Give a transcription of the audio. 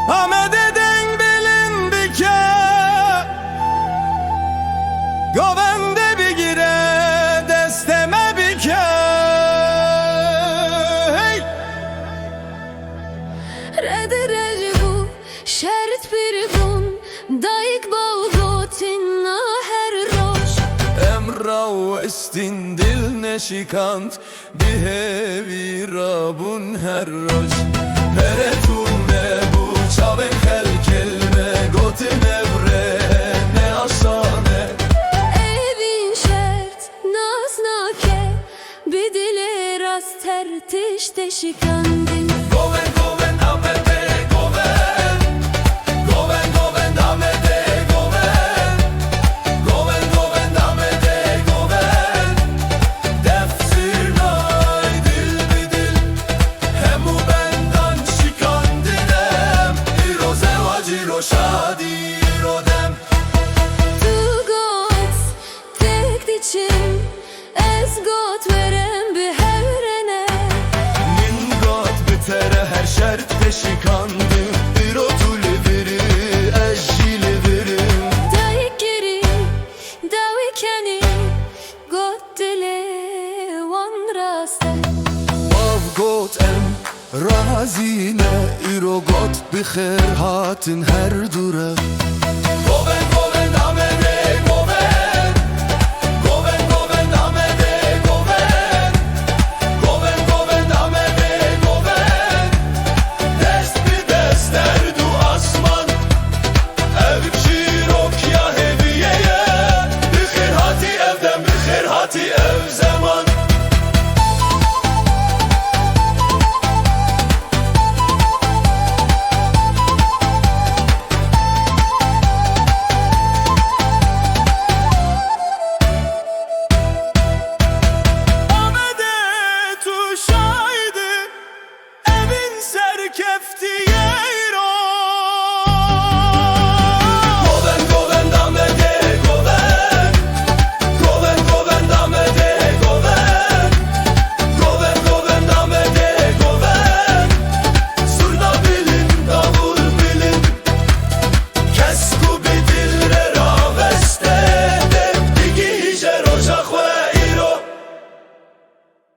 Ahmet edin bilindi ki Govende bir gire desteme bir ke Rederel bu şerit bir bun Dayık bağgotin her roş Emra و استین دل نشکند به ویرابون هر روز براتون نبو چاون خل کلمه گوت نبره نه آسانه Evin şert naz nake Bir dile rast tertiş deşikandim Goven goven Ahmet'e goven Goven goven Ahmet'e goven Goven goven Ahmet'e goven Defsir nay dil bidil Hemu bendan çıkan dinem İro zevacı ro şadi ro dem Tu got tek diçim Ez got verem bir hevrene Min got bitere her şert peşikandı İro tuli veri eşili verim Dayık geri Davikeni Got dile van raste Av got em razine İro got bi khair hatin her dure Goven